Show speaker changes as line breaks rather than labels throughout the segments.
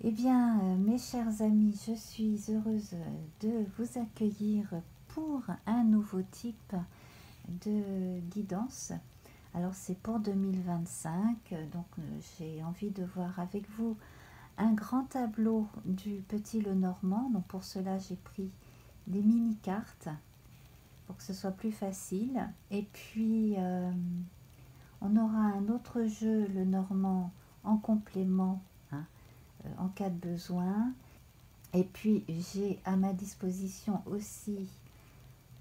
Eh bien, mes chers amis, je suis heureuse de vous accueillir pour un nouveau type de guidance. Alors, c'est pour 2025, donc j'ai envie de voir avec vous un grand tableau du Petit Lenormand. Donc, pour cela, j'ai pris des mini-cartes pour que ce soit plus facile. Et puis, on aura un autre jeu, le Normand, en complément, hein, en cas de besoin. Et puis j'ai à ma disposition aussi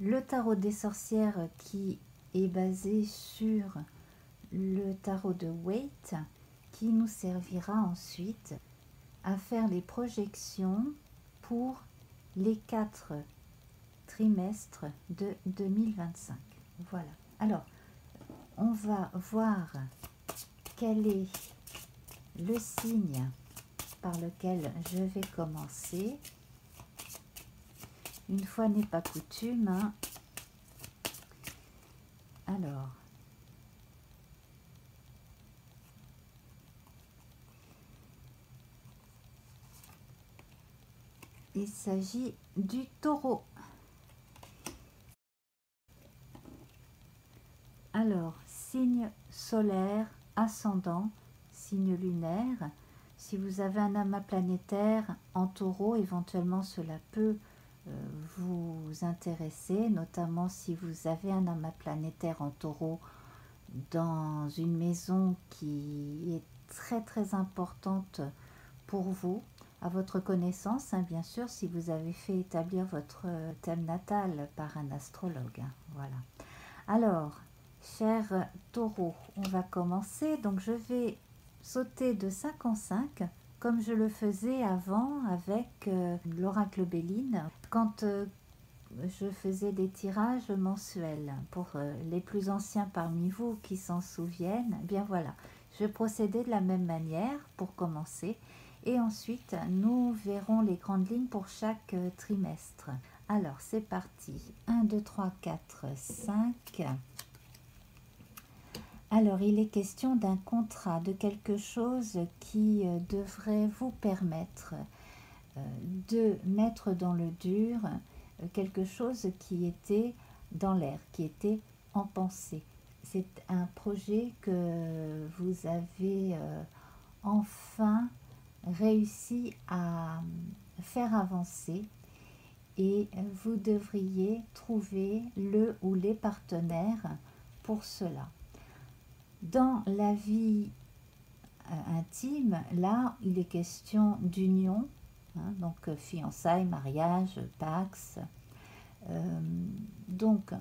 le tarot des sorcières qui est basé sur le tarot de Waite, qui nous servira ensuite à faire les projections pour les 4 trimestres de 2025. Voilà. Alors, on va voir quel est le signe par lequel je vais commencer. Une fois n'est pas coutume, hein. Alors, il s'agit du taureau. Alors, signe solaire, ascendant, signe lunaire. Si vous avez un amas planétaire en taureau, éventuellement cela peut vous intéresser, notamment si vous avez un amas planétaire en taureau dans une maison qui est très très importante pour vous, à votre connaissance, hein, bien sûr, si vous avez fait établir votre thème natal par un astrologue. Hein, voilà. Alors, cher taureau, on va commencer. Donc, je vais sauter de 5 en 5, comme je le faisais avant avec l'oracle Béline, quand je faisais des tirages mensuels. Pour les plus anciens parmi vous qui s'en souviennent, eh bien voilà, je procédais de la même manière pour commencer. Et ensuite, nous verrons les grandes lignes pour chaque trimestre. Alors, c'est parti. 1, 2, 3, 4, 5. Alors, il est question d'un contrat, de quelque chose qui devrait vous permettre de mettre dans le dur quelque chose qui était dans l'air, qui était en pensée. C'est un projet que vous avez enfin réussi à faire avancer et vous devriez trouver le ou les partenaires pour cela. Dans la vie intime, là, il est question d'union, hein, donc fiançailles, mariage, pax. Donc,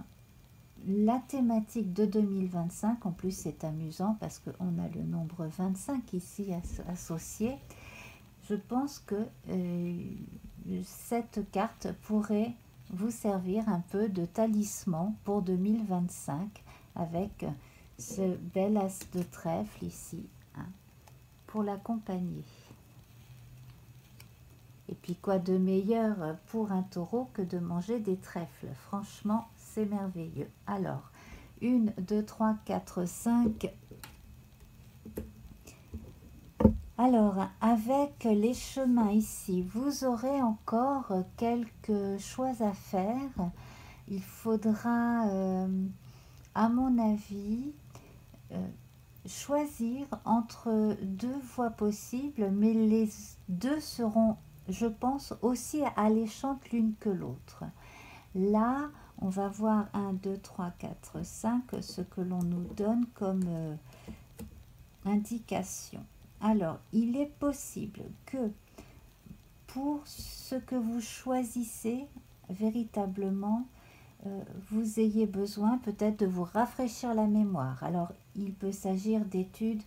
la thématique de 2025, en plus c'est amusant parce qu'on a le nombre 25 ici associé. Je pense que cette carte pourrait vous servir un peu de talisman pour 2025 avec ce bel as de trèfle ici, hein, pour l'accompagner. Et puis quoi de meilleur pour un taureau que de manger des trèfles? Franchement, c'est merveilleux. Alors, 1, 2, 3, 4, 5. Alors, avec les chemins ici, vous aurez encore quelques choix à faire. Il faudra, à mon avis, choisir entre 2 voies possibles, mais les 2 seront, je pense, aussi alléchantes l'une que l'autre. Là, on va voir 1, 2, 3, 4, 5, ce que l'on nous donne comme indication. Alors, il est possible que pour ce que vous choisissez, véritablement, vous ayez besoin peut-être de vous rafraîchir la mémoire. Alors, il peut s'agir d'études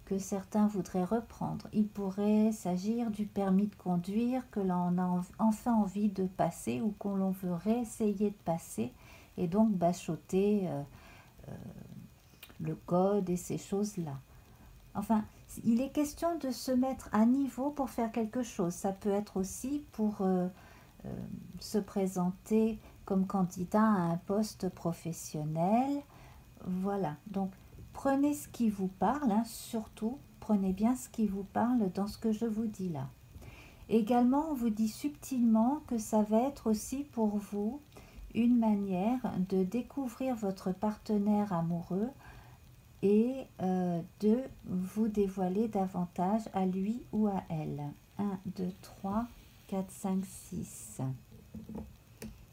que certains voudraient reprendre. Il pourrait s'agir du permis de conduire que l'on a enfin envie de passer ou qu'on veut réessayer de passer et donc bachoter le code et ces choses-là. Enfin, il est question de se mettre à niveau pour faire quelque chose. Ça peut être aussi pour se présenter comme candidat à un poste professionnel. Voilà, donc prenez ce qui vous parle, hein, surtout prenez bien ce qui vous parle dans ce que je vous dis là. Également, on vous dit subtilement que ça va être aussi pour vous une manière de découvrir votre partenaire amoureux et de vous dévoiler davantage à lui ou à elle. 1, 2, 3, 4, 5, 6.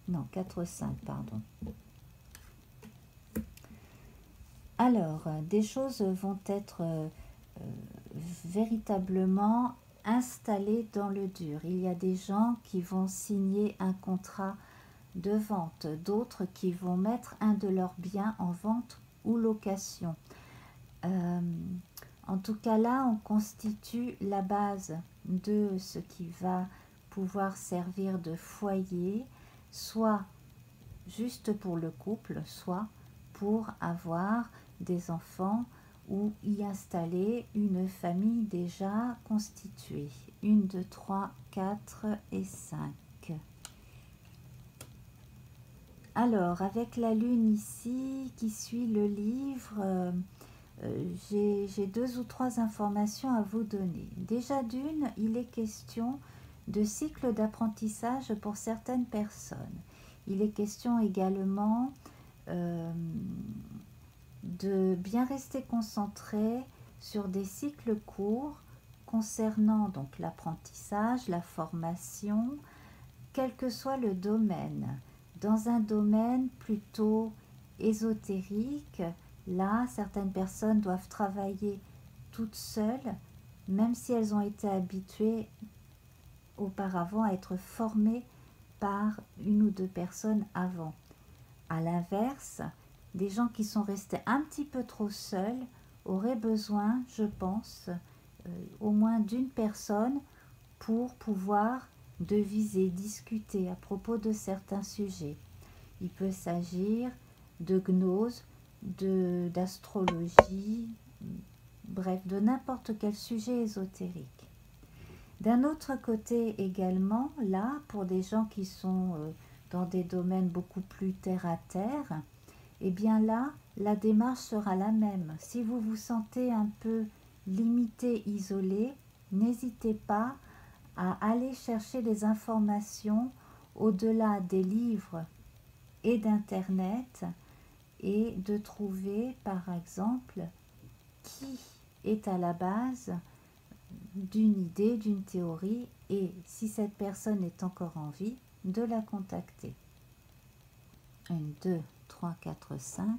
Non, 4, 5, pardon. Alors, des choses vont être véritablement installées dans le dur. Il y a des gens qui vont signer un contrat de vente, d'autres qui vont mettre un de leurs biens en vente ou location. En tout cas là, on constitue la base de ce qui va pouvoir servir de foyer, soit juste pour le couple, soit pour avoir des enfants ou y installer une famille déjà constituée. 1, 2, 3, 4 et 5. Alors, avec la lune ici qui suit le livre, j'ai 2 ou 3 informations à vous donner. Déjà d'une, il est question de cycle d'apprentissage pour certaines personnes. Il est question également de bien rester concentré sur des cycles courts concernant donc l'apprentissage, la formation, quel que soit le domaine. Dans un domaine plutôt ésotérique, là, certaines personnes doivent travailler toutes seules, même si elles ont été habituées auparavant à être formées par 1 ou 2 personnes avant. À l'inverse, des gens qui sont restés un petit peu trop seuls auraient besoin, je pense, au moins d'une personne pour pouvoir deviser, discuter à propos de certains sujets. Il peut s'agir de gnose, d'astrologie, bref, de n'importe quel sujet ésotérique. D'un autre côté également, là, pour des gens qui sont dans des domaines beaucoup plus terre à terre, eh bien là, la démarche sera la même. Si vous vous sentez un peu limité, isolé, n'hésitez pas à aller chercher des informations au-delà des livres et d'Internet et de trouver par exemple qui est à la base d'une idée, d'une théorie et si cette personne est encore en vie, de la contacter. 1, 2, 3, 4, 5.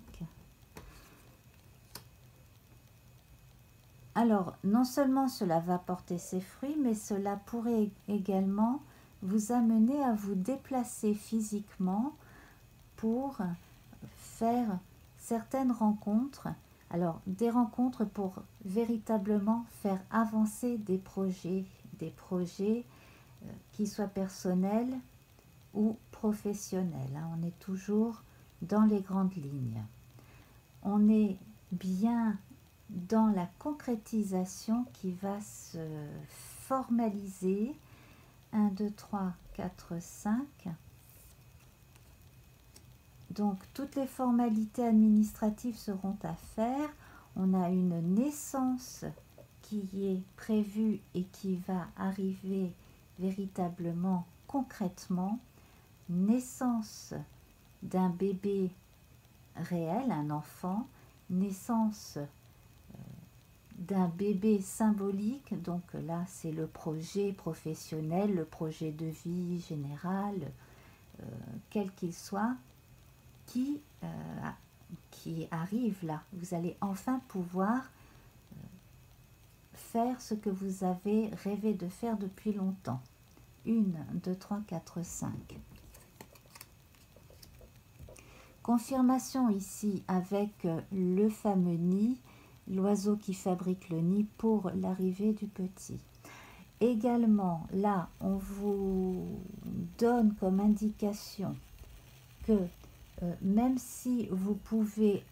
Alors, non seulement cela va porter ses fruits, mais cela pourrait également vous amener à vous déplacer physiquement pour faire certaines rencontres. Alors, des rencontres pour véritablement faire avancer des projets qui soient personnels ou professionnels. On est toujours dans les grandes lignes. On est bien dans la concrétisation qui va se formaliser. 1, 2, 3, 4, 5. Donc, toutes les formalités administratives seront à faire. On a une naissance qui est prévue et qui va arriver véritablement concrètement. Naissance d'un bébé réel, un enfant. Naissance d'un bébé symbolique. Donc là, c'est le projet professionnel, le projet de vie général, quel qu'il soit. Qui arrive là. Vous allez enfin pouvoir faire ce que vous avez rêvé de faire depuis longtemps. 1, 2, 3, 4, 5. Confirmation ici avec le fameux nid, l'oiseau qui fabrique le nid pour l'arrivée du petit. Également, là, on vous donne comme indication que même si vous pouvez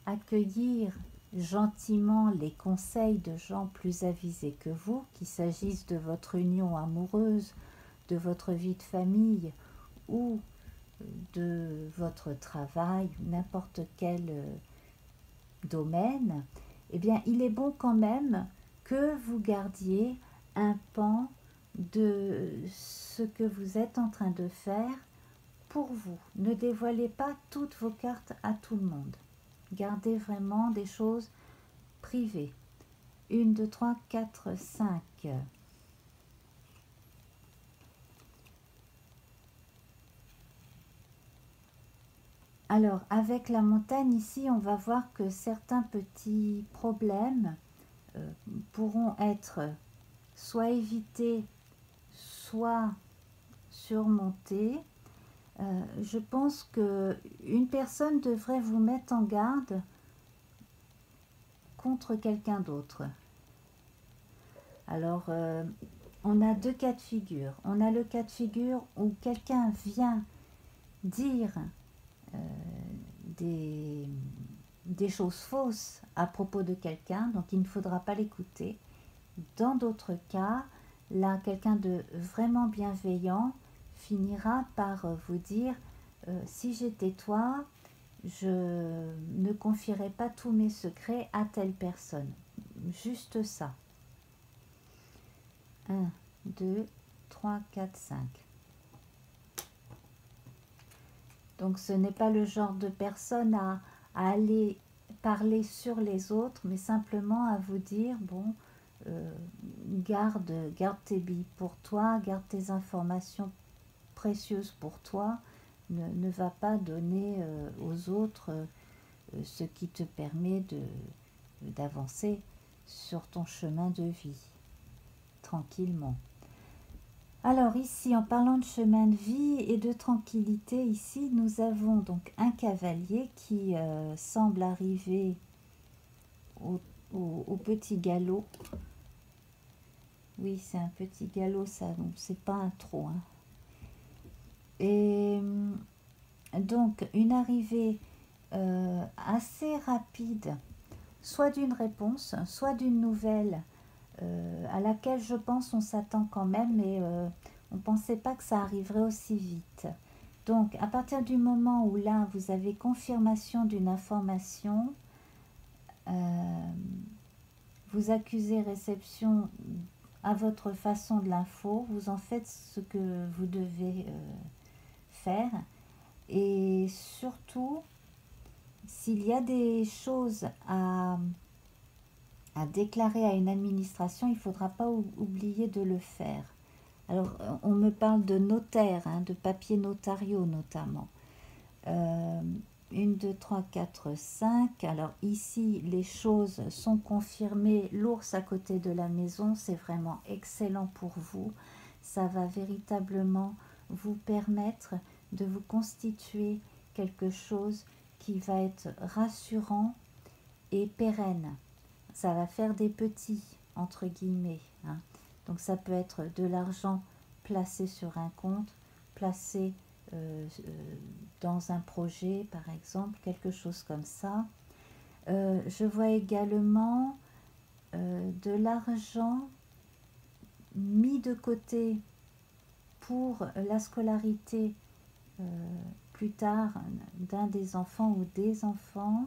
accueillir gentiment les conseils de gens plus avisés que vous, qu'il s'agisse de votre union amoureuse, de votre vie de famille ou de votre travail, n'importe quel domaine, eh bien, il est bon quand même que vous gardiez un pan de ce que vous êtes en train de faire pour vous. Ne dévoilez pas toutes vos cartes à tout le monde. Gardez vraiment des choses privées. 1, 2, 3, 4, 5. Alors, avec la montagne, ici, on va voir que certains petits problèmes pourront être soit évités, soit surmontés. Je pense qu'une personne devrait vous mettre en garde contre quelqu'un d'autre. Alors, on a deux cas de figure. On a le cas de figure où quelqu'un vient dire des choses fausses à propos de quelqu'un, donc il ne faudra pas l'écouter. Dans d'autres cas, là, quelqu'un de vraiment bienveillant finira par vous dire si j'étais toi, je ne confierais pas tous mes secrets à telle personne. Juste ça. 1, 2, 3, 4, 5. Donc ce n'est pas le genre de personne à aller parler sur les autres, mais simplement à vous dire, bon, garde tes billes pour toi, garde tes informations précieuses pour toi, ne va pas donner aux autres ce qui te permet d'avancer sur ton chemin de vie, tranquillement. Alors ici, en parlant de chemin de vie et de tranquillité, ici, nous avons donc un cavalier qui semble arriver au petit galop. Oui, c'est un petit galop, ça, donc c'est pas un trot. Hein. Et donc, une arrivée assez rapide, soit d'une réponse, soit d'une nouvelle à laquelle je pense on s'attend quand même, mais on ne pensait pas que ça arriverait aussi vite. Donc, à partir du moment où là, vous avez confirmation d'une information, vous accusez réception à votre façon de l'info, vous en faites ce que vous devez faire. Et surtout, s'il y a des choses à déclarer à une administration, il ne faudra pas oublier de le faire. Alors, on me parle de notaire, hein, de papiers notariaux notamment. 1, 2, 3, 4, 5. Alors ici, les choses sont confirmées. L'ours à côté de la maison, c'est vraiment excellent pour vous. Ça va véritablement vous permettre de vous constituer quelque chose qui va être rassurant et pérenne. Ça va faire des petits, entre guillemets. Hein. Donc ça peut être de l'argent placé sur un compte, placé dans un projet, par exemple, quelque chose comme ça. Je vois également de l'argent mis de côté pour la scolarité plus tard d'un des enfants ou des enfants,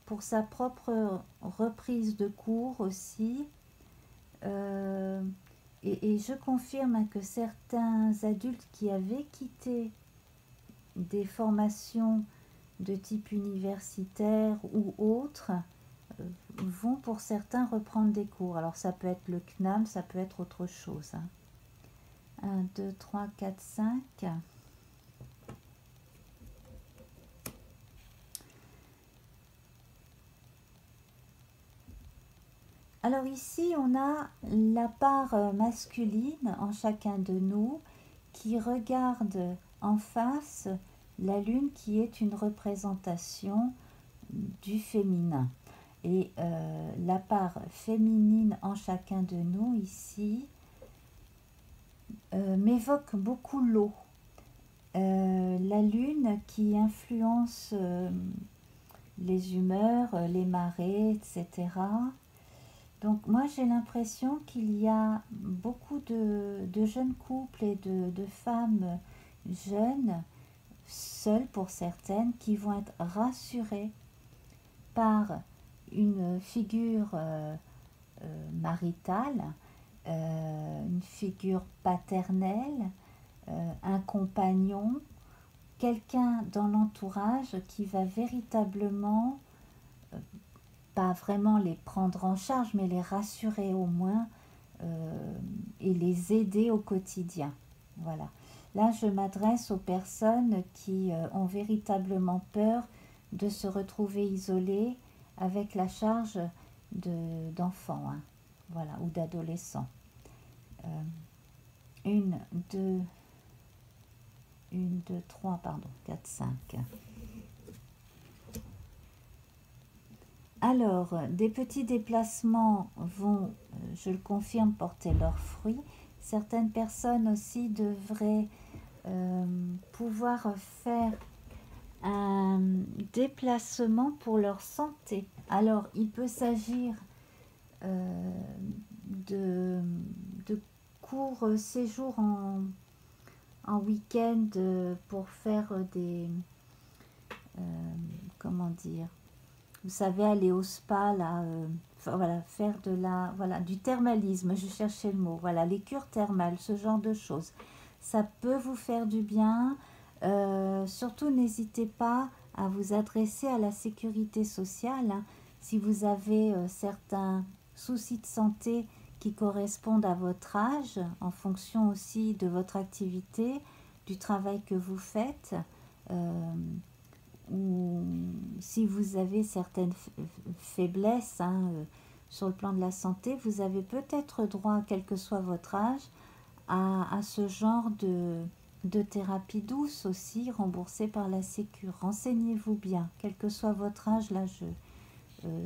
pour sa propre reprise de cours aussi. Et je confirme que certains adultes qui avaient quitté des formations de type universitaire ou autres vont pour certains reprendre des cours. Alors ça peut être le CNAM, ça peut être autre chose. 1, 2, 3, 4, 5. Alors ici, on a la part masculine en chacun de nous qui regarde en face la lune qui est une représentation du féminin. Et la part féminine en chacun de nous ici m'évoque beaucoup l'eau. La lune qui influence les humeurs, les marées, etc. Donc moi j'ai l'impression qu'il y a beaucoup de jeunes couples et de femmes jeunes, seules pour certaines, qui vont être rassurées par une figure maritale une figure paternelle, un compagnon, quelqu'un dans l'entourage qui va véritablement, pas vraiment les prendre en charge, mais les rassurer au moins et les aider au quotidien. Voilà. Là, je m'adresse aux personnes qui ont véritablement peur de se retrouver isolées avec la charge d'enfants, hein, voilà, ou d'adolescents. Une, deux, 3, pardon, 4, 5. Alors, des petits déplacements vont, je le confirme, porter leurs fruits. Certaines personnes aussi devraient pouvoir faire un déplacement pour leur santé. Alors, il peut s'agir de courts séjours en week-end pour faire des... comment dire, vous savez, aller au spa, là, voilà, faire du thermalisme, je cherchais le mot, voilà, les cures thermales, ce genre de choses. Ça peut vous faire du bien. Surtout, n'hésitez pas à vous adresser à la sécurité sociale, hein, si vous avez certains soucis de santé qui correspondent à votre âge, en fonction aussi de votre activité, du travail que vous faites. Ou si vous avez certaines faiblesses, hein, sur le plan de la santé, vous avez peut-être droit, quel que soit votre âge, à ce genre de thérapie douce aussi, remboursée par la Sécu. Renseignez-vous bien, quel que soit votre âge, là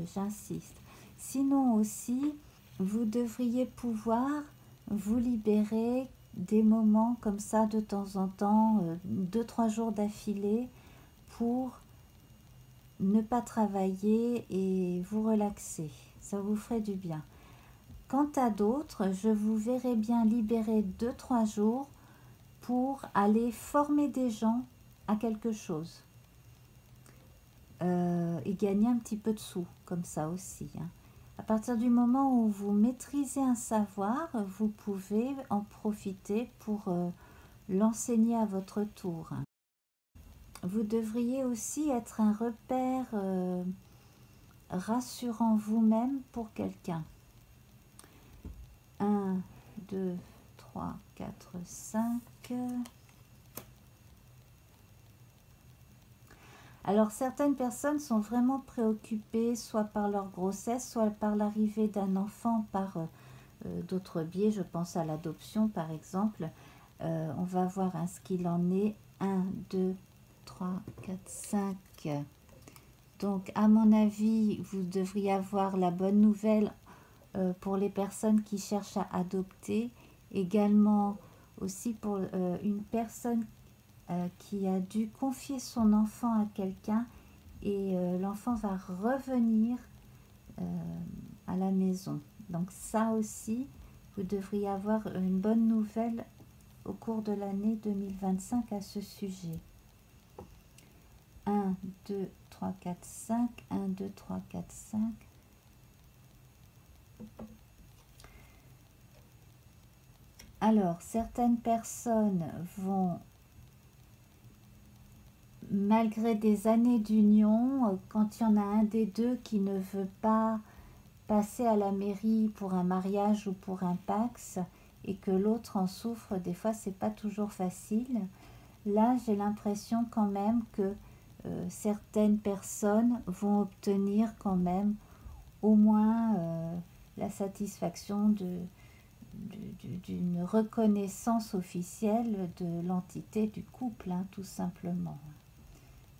j'insiste. Sinon aussi, vous devriez pouvoir vous libérer des moments comme ça de temps en temps, 2-3 jours d'affilée, pour ne pas travailler et vous relaxer. Ça vous ferait du bien. Quant à d'autres, je vous verrai bien libérer 2-3 jours pour aller former des gens à quelque chose. Et gagner un petit peu de sous, comme ça aussi, hein. À partir du moment où vous maîtrisez un savoir, vous pouvez en profiter pour l'enseigner à votre tour. Vous devriez aussi être un repère rassurant vous-même pour quelqu'un. 1, 2, 3, 4, 5. Alors, certaines personnes sont vraiment préoccupées soit par leur grossesse, soit par l'arrivée d'un enfant par d'autres biais. Je pense à l'adoption, par exemple. On va voir ce qu'il en est. 1, 2, 3, 4, 5. Donc, à mon avis, vous devriez avoir la bonne nouvelle pour les personnes qui cherchent à adopter. Également, aussi pour une personne qui a dû confier son enfant à quelqu'un et l'enfant va revenir à la maison. Donc ça aussi, vous devriez avoir une bonne nouvelle au cours de l'année 2025 à ce sujet. 1, 2, 3, 4, 5. 1, 2, 3, 4, 5. Alors, certaines personnes vont, malgré des années d'union, quand il y en a un des deux qui ne veut pas passer à la mairie pour un mariage ou pour un Pacs et que l'autre en souffre, des fois c'est pas toujours facile. Là, j'ai l'impression quand même que certaines personnes vont obtenir quand même au moins la satisfaction d'une reconnaissance officielle de l'entité du couple, hein, tout simplement.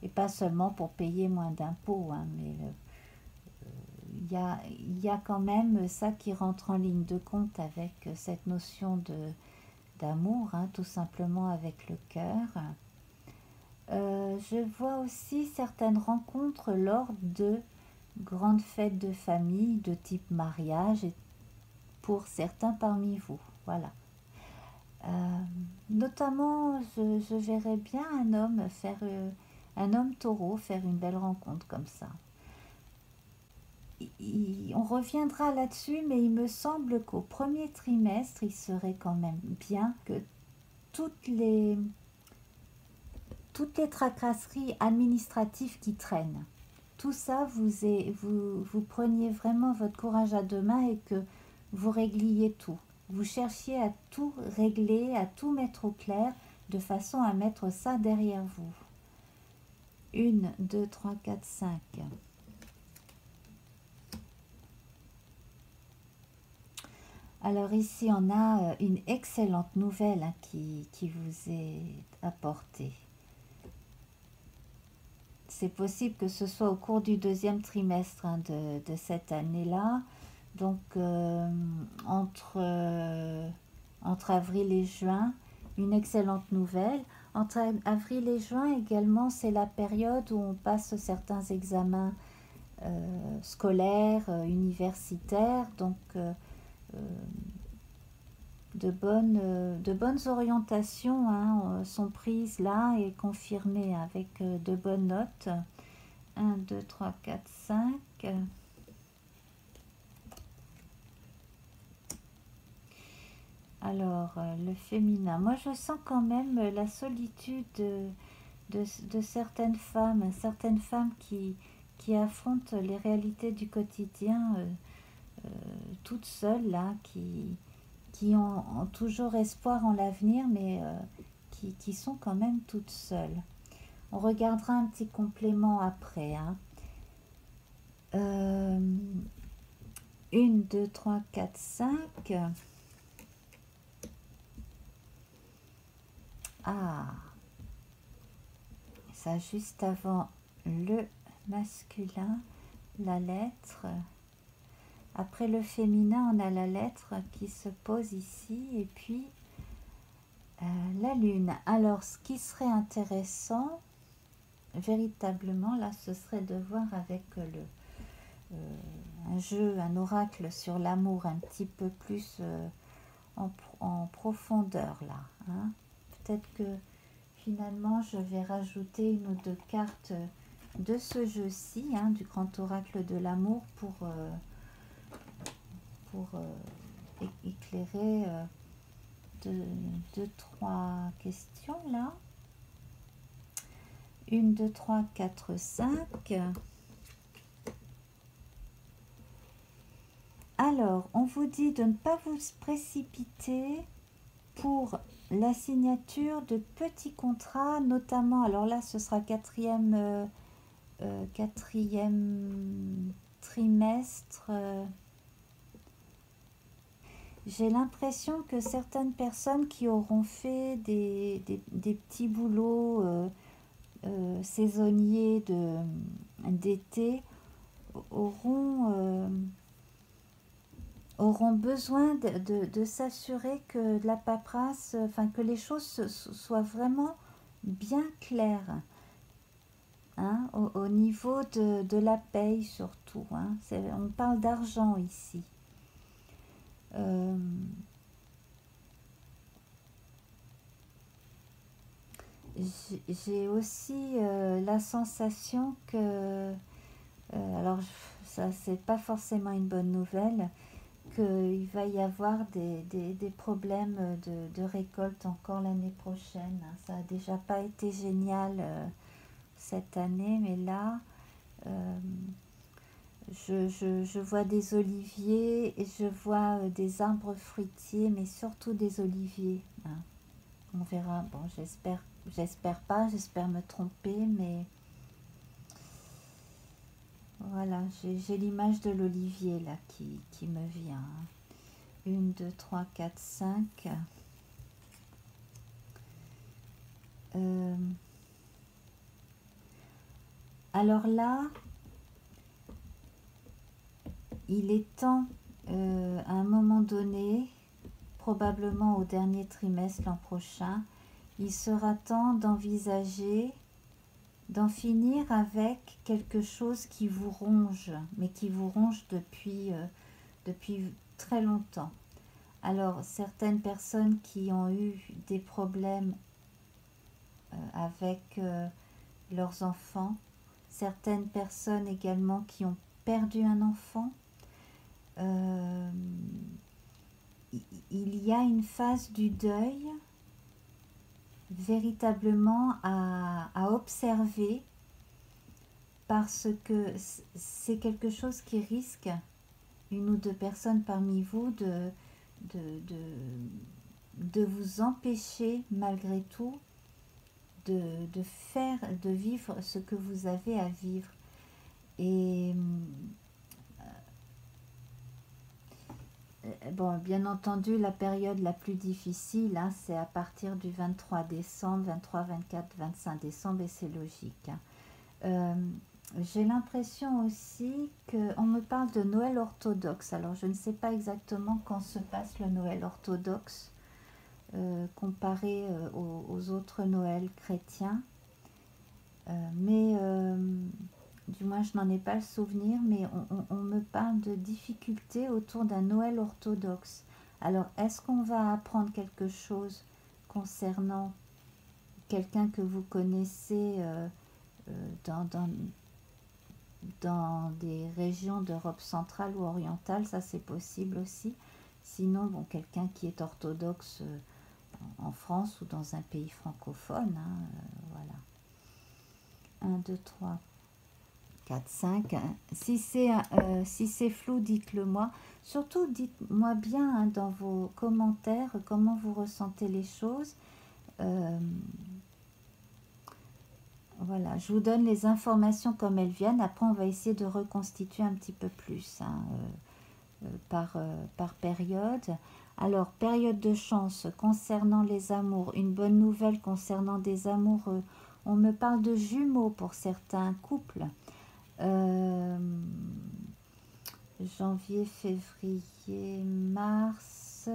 Et pas seulement pour payer moins d'impôts, hein, mais il y a quand même ça qui rentre en ligne de compte avec cette notion d'amour, hein, tout simplement avec le cœur. Je vois aussi certaines rencontres lors de grandes fêtes de famille de type mariage et pour certains parmi vous. Voilà. Notamment, je verrais bien un homme taureau faire une belle rencontre comme ça. on reviendra là-dessus, mais il me semble qu'au premier trimestre, il serait quand même bien que toutes les tracasseries administratives qui traînent, tout ça, vous preniez vraiment votre courage à deux mains et que vous régliez tout. Vous cherchiez à tout régler, à tout mettre au clair, de façon à mettre ça derrière vous. 1, 2, 3, 4, 5. Alors ici, on a une excellente nouvelle qui vous est apportée. C'est possible que ce soit au cours du deuxième trimestre de cette année-là. Donc, entre avril et juin, une excellente nouvelle. Entre avril et juin également, c'est la période où on passe certains examens scolaires, universitaires. Donc, de bonnes orientations sont prises là et confirmées avec de bonnes notes. 1, 2, 3, 4, 5. Alors, le féminin. Moi, je sens quand même la solitude de certaines femmes qui affrontent les réalités du quotidien toutes seules, là, qui ont toujours espoir en l'avenir, mais qui sont quand même toutes seules. On regardera un petit complément après. 1, 2, 3, 4, 5. Ah, ça juste avant le masculin, la lettre. Après le féminin, on a la lettre qui se pose ici et puis la lune. Alors, ce qui serait intéressant, véritablement, là, ce serait de voir avec un jeu, un oracle sur l'amour un petit peu plus en profondeur, là. Hein. Peut-être que finalement, je vais rajouter une ou deux cartes de ce jeu-ci, hein, du grand oracle de l'amour, pour éclairer deux, trois questions là. 1, 2, 3, 4, 5. Alors, on vous dit de ne pas vous précipiter pour la signature de petits contrats, notamment, alors là, ce sera quatrième trimestre. J'ai l'impression que certaines personnes qui auront fait des petits boulots saisonniers d'été auront besoin de s'assurer que la paperasse, enfin que les choses soient vraiment bien claires. Hein, au niveau de la paye surtout. Hein, on parle d'argent ici. J'ai aussi la sensation que, alors ça c'est pas forcément une bonne nouvelle, qu'il va y avoir des problèmes de récolte encore l'année prochaine. Ça n'a déjà pas été génial cette année, mais là, je vois des oliviers et je vois des arbres fruitiers, mais surtout des oliviers. Hein. On verra. Bon, j'espère pas, j'espère me tromper, mais voilà, j'ai l'image de l'olivier là qui me vient. 1, 2, 3, 4, 5. Alors là, il est temps, à un moment donné, probablement au dernier trimestre l'an prochain, il sera temps d'envisager d'en finir avec quelque chose qui vous ronge, mais qui vous ronge depuis très longtemps. Alors, certaines personnes qui ont eu des problèmes avec leurs enfants, certaines personnes également qui ont perdu un enfant. Il y a une phase du deuil véritablement à observer, parce que c'est quelque chose qui risque, une ou deux personnes parmi vous, de, de vous empêcher malgré tout de vivre ce que vous avez à vivre. Et bon, bien entendu, la période la plus difficile, hein, c'est à partir du 23 décembre, 23, 24, 25 décembre, et c'est logique. Hein. J'ai l'impression aussi qu'on me parle de Noël orthodoxe. Alors, je ne sais pas exactement quand se passe le Noël orthodoxe, comparé aux autres Noëls chrétiens. Mais du moins je n'en ai pas le souvenir, mais on me parle de difficultés autour d'un Noël orthodoxe. Alors, est-ce qu'on va apprendre quelque chose concernant quelqu'un que vous connaissez dans, dans des régions d'Europe centrale ou orientale? Ça, c'est possible aussi. Sinon, bon, quelqu'un qui est orthodoxe en France ou dans un pays francophone, hein, voilà. 1, 2, 3, 4, 5. Si c'est flou, dites-le moi. Surtout, dites-moi bien, hein, dans vos commentaires comment vous ressentez les choses. Voilà, je vous donne les informations comme elles viennent. Après, on va essayer de reconstituer un petit peu plus, hein, par période. Alors, période de chance concernant les amours. Une bonne nouvelle concernant des amoureux. On me parle de jumeaux pour certains couples. Janvier, février, mars,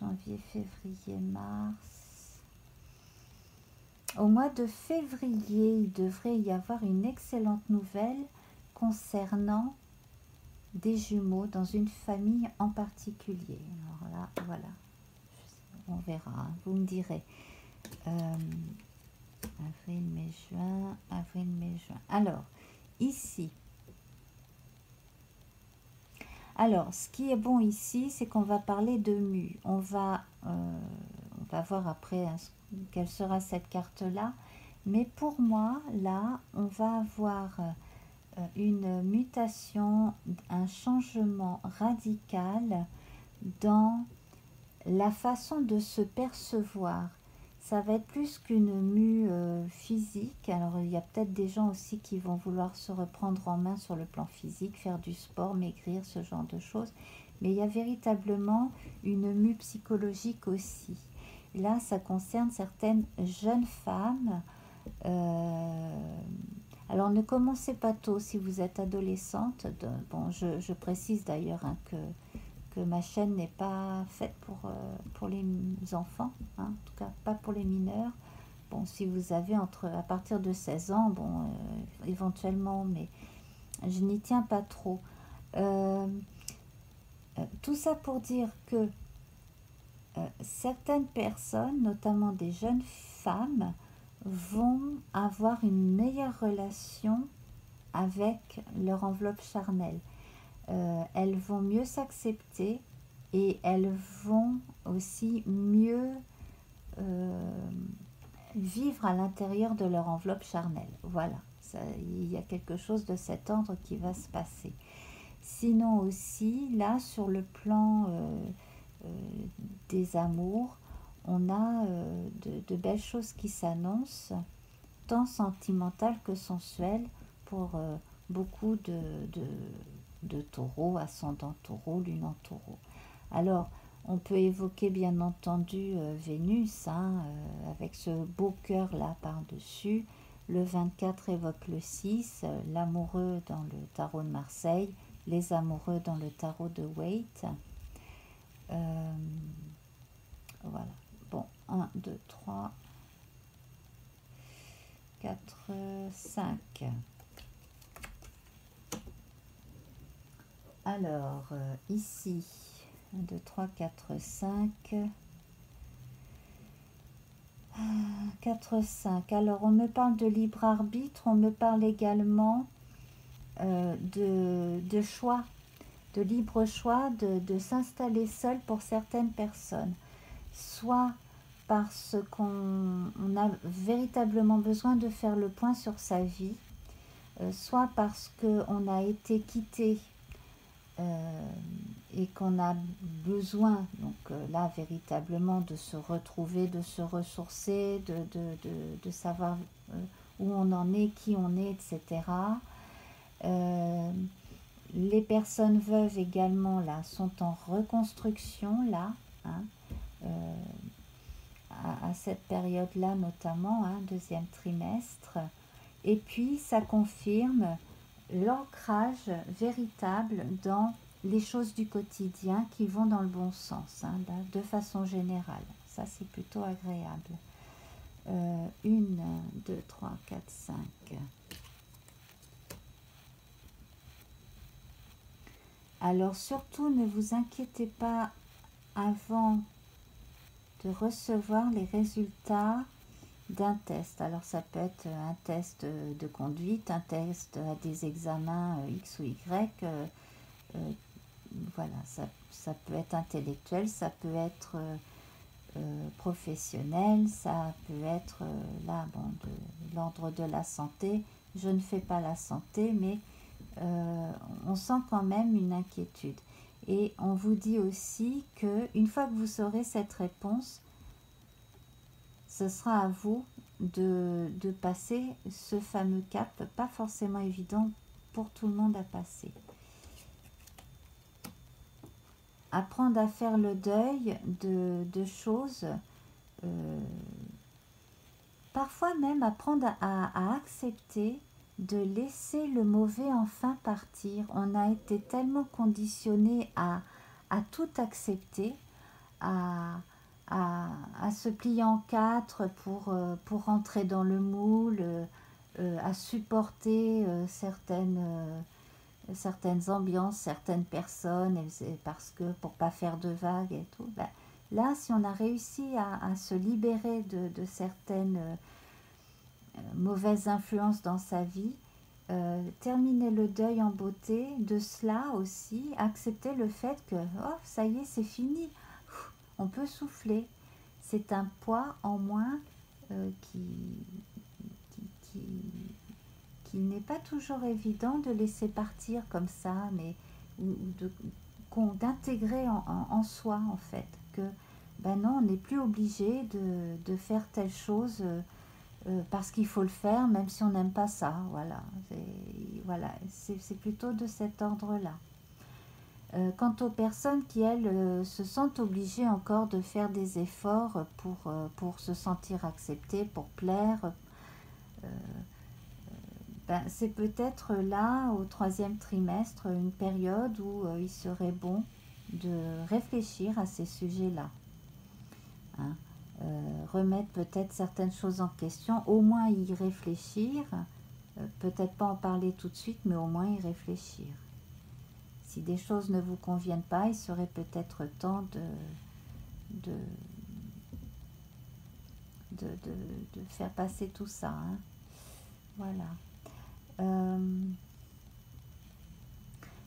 janvier, février, mars. Au mois de février, il devrait y avoir une excellente nouvelle concernant des jumeaux dans une famille en particulier. Alors là, voilà, on verra, hein, vous me direz. Avril, mai, juin, avril, mai, juin. Alors, ici. Alors, ce qui est bon ici, c'est qu'on va parler de mu. On va voir après, hein, quelle sera cette carte-là. Mais pour moi, là, on va avoir une mutation, un changement radical dans la façon de se percevoir. Ça va être plus qu'une mue physique. Alors, il y a peut-être des gens aussi qui vont vouloir se reprendre en main sur le plan physique, faire du sport, maigrir, ce genre de choses. Mais il y a véritablement une mue psychologique aussi. Là, ça concerne certaines jeunes femmes. Alors, ne commencez pas tôt si vous êtes adolescente. Bon, je précise d'ailleurs, hein, que ma chaîne n'est pas faite pour les enfants, hein, en tout cas pas pour les mineurs. Bon, si vous avez à partir de 16 ans, bon, éventuellement, mais je n'y tiens pas trop. Tout ça pour dire que certaines personnes, notamment des jeunes femmes, vont avoir une meilleure relation avec leur enveloppe charnelle. Elles vont mieux s'accepter et elles vont aussi mieux vivre à l'intérieur de leur enveloppe charnelle. Voilà, il y a quelque chose de cet ordre qui va se passer. Sinon aussi, là, sur le plan des amours, on a de belles choses qui s'annoncent, tant sentimentales que sensuelles, pour beaucoup de taureaux, ascendant taureau, lune en taureau. Alors, on peut évoquer bien entendu Vénus, hein, avec ce beau cœur là par-dessus. Le 24 évoque le 6, l'amoureux dans le tarot de Marseille, les amoureux dans le tarot de Waite. Voilà. Bon, 1, 2, 3, 4, 5. Alors, ici, 1, 2, 3, 4, 5. 4, 5. Alors, on me parle de libre arbitre, on me parle également de choix, de libre choix, de s'installer seul pour certaines personnes. Soit parce qu'on a véritablement besoin de faire le point sur sa vie, soit parce qu'on a été quitté et qu'on a besoin, donc là, véritablement de se retrouver, de se ressourcer, de savoir où on en est, qui on est, etc. Les personnes veuves également, là, sont en reconstruction, là, hein, à cette période-là notamment, hein, deuxième trimestre. Et puis, ça confirme l'ancrage véritable dans les choses du quotidien qui vont dans le bon sens, hein, de façon générale. Ça, c'est plutôt agréable. 1, 2, 3, 4, 5. Alors, surtout, ne vous inquiétez pas avant de recevoir les résultats d'un test. Alors ça peut être un test de conduite, un test à des examens X ou Y, voilà, ça peut être intellectuel, ça peut être professionnel, ça peut être là, bon, de l'ordre de la santé. Je ne fais pas la santé, mais on sent quand même une inquiétude. Et on vous dit aussi que une fois que vous aurez cette réponse, ce sera à vous de passer ce fameux cap, pas forcément évident pour tout le monde à passer. Apprendre à faire le deuil de choses, parfois même apprendre à accepter de laisser le mauvais enfin partir. On a été tellement conditionné à tout accepter, à se plier en quatre pour rentrer dans le moule, à supporter certaines ambiances, certaines personnes, parce que pour pas faire de vagues et tout. Ben, là, si on a réussi à se libérer de certaines mauvaises influences dans sa vie, terminer le deuil en beauté, de cela aussi, accepter le fait que, oh, ça y est, c'est fini. On peut souffler. C'est un poids en moins qui, qui n'est pas toujours évident de laisser partir comme ça, mais d'intégrer en soi en fait. Que ben non, on n'est plus obligé de faire telle chose parce qu'il faut le faire, même si on n'aime pas ça. Voilà, c'est plutôt de cet ordre-là. Quant aux personnes qui, elles, se sentent obligées encore de faire des efforts pour se sentir acceptées, pour plaire, ben, c'est peut-être là, au troisième trimestre, une période où il serait bon de réfléchir à ces sujets-là. Hein. Remettre peut-être certaines choses en question, au moins y réfléchir, peut-être pas en parler tout de suite, mais au moins y réfléchir. Si des choses ne vous conviennent pas, il serait peut-être temps de faire passer tout ça. Hein. Voilà.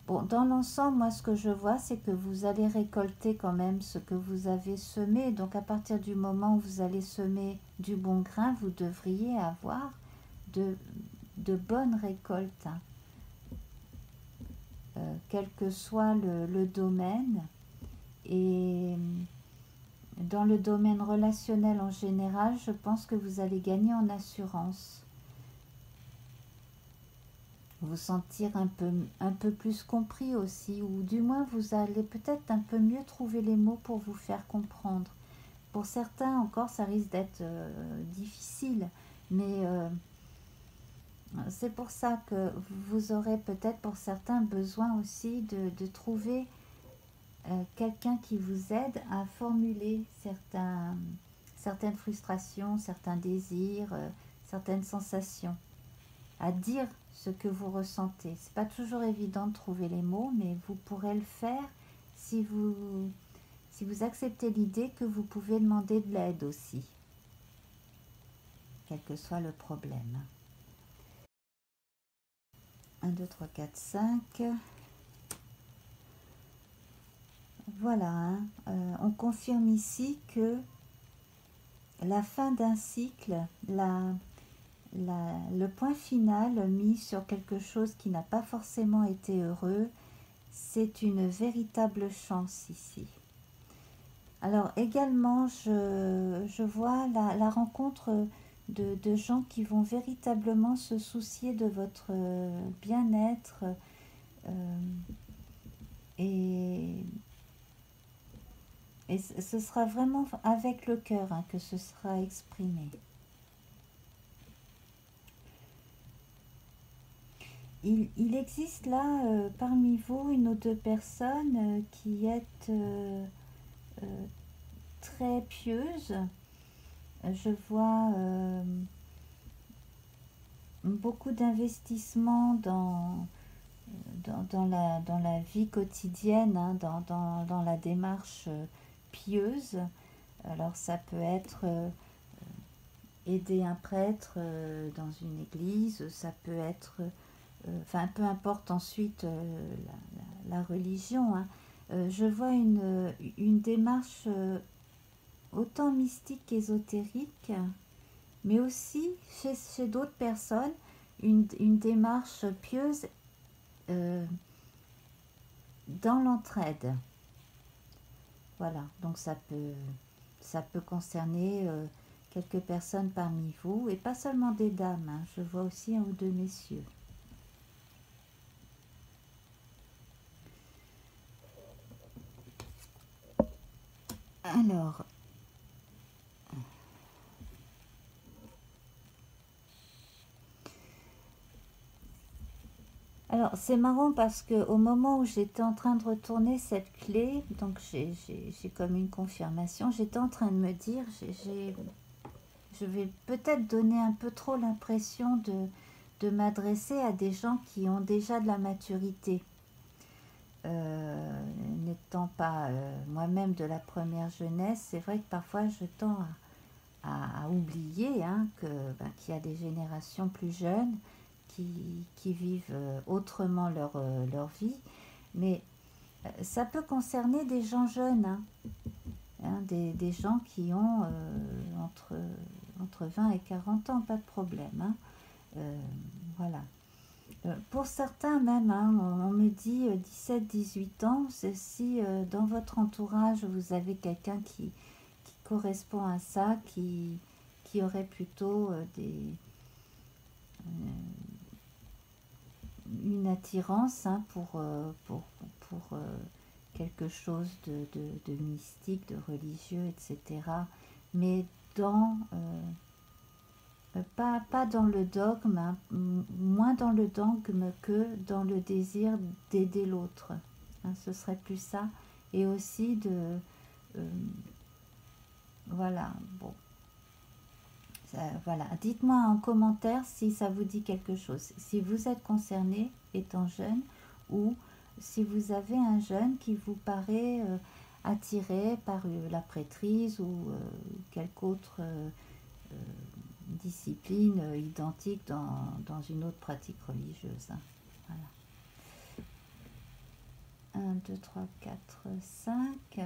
Bon, dans l'ensemble, moi, ce que je vois, c'est que vous allez récolter quand même ce que vous avez semé. Donc, à partir du moment où vous allez semer du bon grain, vous devriez avoir de bonnes récoltes. Hein. Quel que soit le domaine. Et dans le domaine relationnel en général, je pense que vous allez gagner en assurance. Vous sentir un peu plus compris aussi, ou du moins vous allez peut-être un peu mieux trouver les mots pour vous faire comprendre. Pour certains encore, ça risque d'être difficile, mais c'est pour ça que vous aurez peut-être pour certains besoin aussi de trouver quelqu'un qui vous aide à formuler certaines frustrations, certains désirs, certaines sensations, à dire ce que vous ressentez. C'est pas toujours évident de trouver les mots, mais vous pourrez le faire si vous acceptez l'idée que vous pouvez demander de l'aide aussi. quel que soit le problème. 1, 2, 3, 4, 5. Voilà, hein. On confirme ici que la fin d'un cycle, le point final mis sur quelque chose qui n'a pas forcément été heureux, c'est une véritable chance ici. Alors également, je vois la rencontre de gens qui vont véritablement se soucier de votre bien-être et ce sera vraiment avec le cœur hein, que ce sera exprimé. Il existe là parmi vous une ou deux personnes qui êtes très pieuses. Je vois beaucoup d'investissements dans la vie quotidienne, hein, dans la démarche pieuse. Alors ça peut être aider un prêtre dans une église, ça peut être, enfin peu importe ensuite la religion. Hein. Je vois une démarche autant mystique qu'ésotérique, mais aussi chez d'autres personnes, une démarche pieuse dans l'entraide. Voilà, donc ça peut concerner quelques personnes parmi vous, et pas seulement des dames, hein, je vois aussi un ou deux messieurs. Alors c'est marrant parce que au moment où j'étais en train de retourner cette clé, donc j'ai comme une confirmation, j'étais en train de me dire, je vais peut-être donner un peu trop l'impression de m'adresser à des gens qui ont déjà de la maturité. N'étant pas moi-même de la première jeunesse, c'est vrai que parfois je tends à oublier hein, qu'il y a des générations plus jeunes qui vivent autrement leur vie, mais ça peut concerner des gens jeunes, hein, des gens qui ont entre 20 et 40 ans, pas de problème. Hein. Voilà. Pour certains même, hein, on me dit 17-18 ans, si dans votre entourage vous avez quelqu'un qui correspond à ça, qui aurait plutôt une attirance hein, pour quelque chose de mystique, de religieux, etc. Mais pas dans le dogme, hein, moins dans le dogme que dans le désir d'aider l'autre. Hein, ce serait plus ça. Et aussi voilà, bon. Voilà, dites-moi en commentaire si ça vous dit quelque chose. Si vous êtes concerné étant jeune ou si vous avez un jeune qui vous paraît attiré par la prêtrise ou quelque autre discipline identique dans une autre pratique religieuse. Hein. Voilà. 1, 2, 3, 4, 5.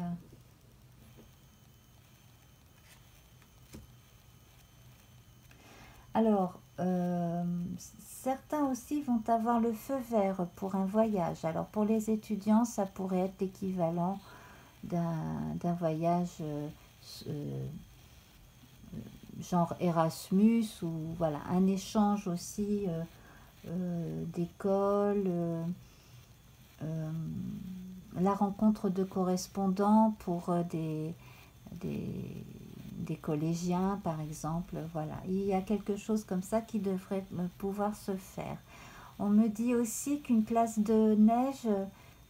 Alors, certains aussi vont avoir le feu vert pour un voyage. Alors, pour les étudiants, ça pourrait être l'équivalent d'un voyage genre Erasmus ou voilà, un échange aussi d'école, la rencontre de correspondants pour des collégiens par exemple. Voilà, il y a quelque chose comme ça qui devrait pouvoir se faire. On me dit aussi qu'une classe de neige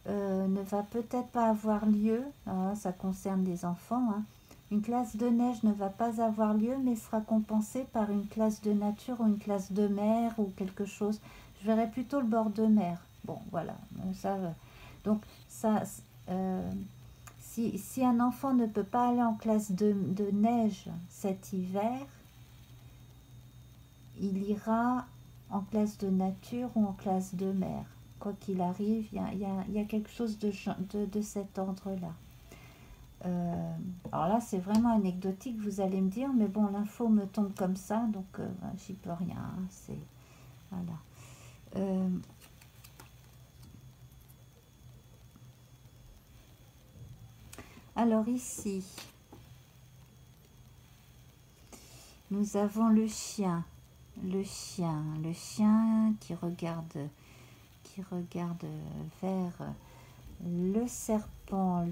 ne va peut-être pas avoir lieu. Alors, ça concerne les enfants. Hein. Une classe de neige ne va pas avoir lieu, mais sera compensée par une classe de nature ou une classe de mer ou quelque chose. Je verrais plutôt le bord de mer. Bon, voilà. Ça, donc, ça, si un enfant ne peut pas aller en classe de neige cet hiver, il ira en classe de nature ou en classe de mer. Quoi qu'il arrive, il y a quelque chose de cet ordre-là. Alors là, c'est vraiment anecdotique, vous allez me dire, mais bon, l'info me tombe comme ça, donc j'y peux rien. Hein, c'est voilà. Alors ici, nous avons le chien, le chien qui regarde vers le serpent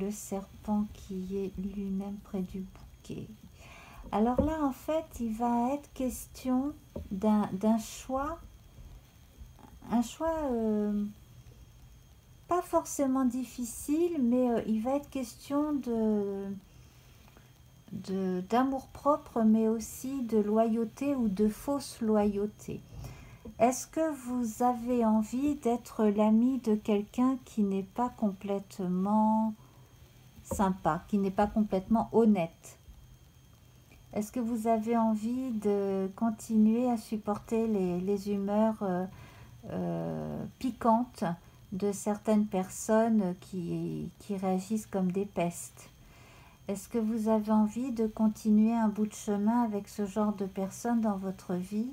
qui est lui-même près du bouquet. Alors là, en fait, il va être question d'un choix, pas forcément difficile, mais il va être question d'amour-propre, mais aussi de loyauté ou de fausse loyauté. Est-ce que vous avez envie d'être l'ami de quelqu'un qui n'est pas complètement sympa, qui n'est pas complètement honnête? Est-ce que vous avez envie de continuer à supporter les humeurs piquantes de certaines personnes qui réagissent comme des pestes? Est-ce que vous avez envie de continuer un bout de chemin avec ce genre de personnes dans votre vie?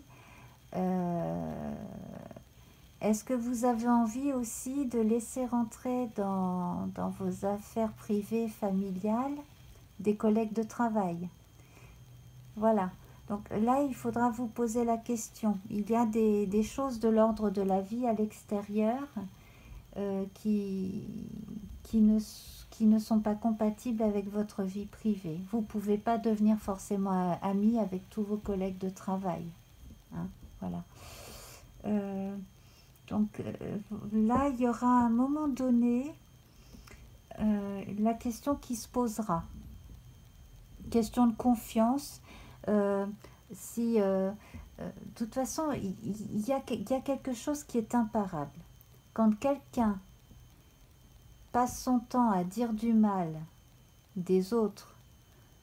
Est-ce que vous avez envie aussi de laisser rentrer dans vos affaires privées, familiales, des collègues de travail? Voilà. Donc là, il faudra vous poser la question. Il y a des choses de l'ordre de la vie à l'extérieur qui ne sont pas compatibles avec votre vie privée. Vous ne pouvez pas devenir forcément ami avec tous vos collègues de travail. Hein, voilà. Donc là, il y aura à un moment donné la question qui se posera. Question de confiance. De toute façon, il y a quelque chose qui est imparable. Quand quelqu'un passe son temps à dire du mal des autres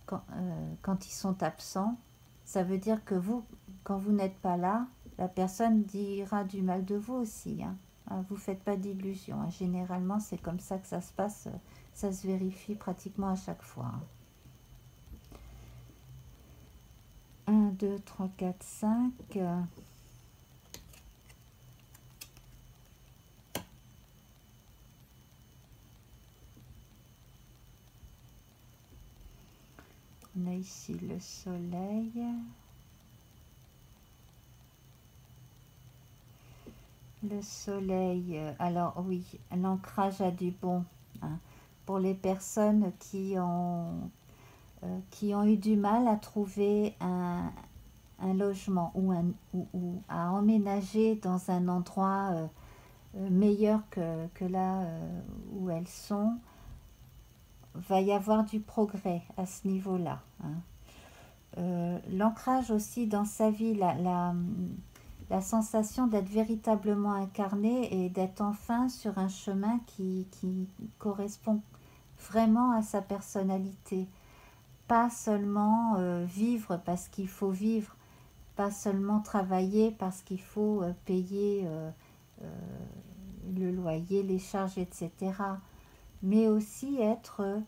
quand ils sont absents, ça veut dire que vous, quand vous n'êtes pas là, la personne dira du mal de vous aussi. Hein. Vous ne faites pas d'illusions. Hein. Généralement, c'est comme ça que ça se passe. Ça se vérifie pratiquement à chaque fois. Hein. 1, 2, 3, 4, 5. On a ici le soleil. Le soleil, alors oui, l'ancrage a du bon. Hein, pour les personnes qui ont eu du mal à trouver un logement ou à emménager dans un endroit meilleur que là où elles sont, va y avoir du progrès à ce niveau-là. Hein. L'ancrage aussi dans sa vie, la sensation d'être véritablement incarné et d'être enfin sur un chemin qui correspond vraiment à sa personnalité. Pas seulement vivre parce qu'il faut vivre, pas seulement travailler parce qu'il faut payer le loyer, les charges, etc. Mais aussi être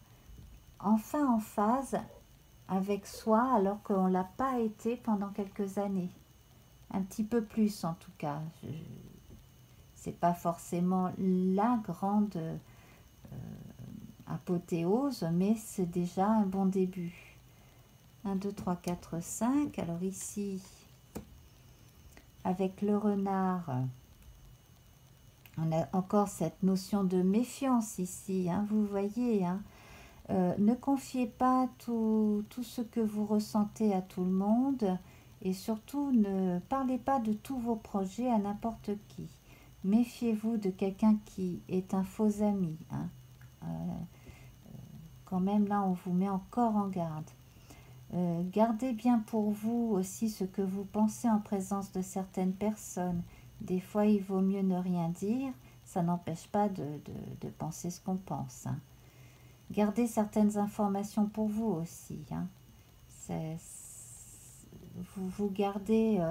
enfin en phase avec soi alors qu'on ne l'a pas été pendant quelques années. Un petit peu plus en tout cas. C'est pas forcément la grande apothéose, mais c'est déjà un bon début. 1, 2, 3, 4, 5. Alors ici, avec le renard, on a encore cette notion de méfiance ici, hein, vous voyez. Hein. Ne confiez pas tout ce que vous ressentez à tout le monde et surtout ne parlez pas de tous vos projets à n'importe qui. Méfiez-vous de quelqu'un qui est un faux ami. Hein. Quand même là, on vous met encore en garde. Gardez bien pour vous aussi ce que vous pensez en présence de certaines personnes. Des fois, il vaut mieux ne rien dire. Ça n'empêche pas de penser ce qu'on pense. Hein. Gardez certaines informations pour vous aussi. Hein. Vous gardez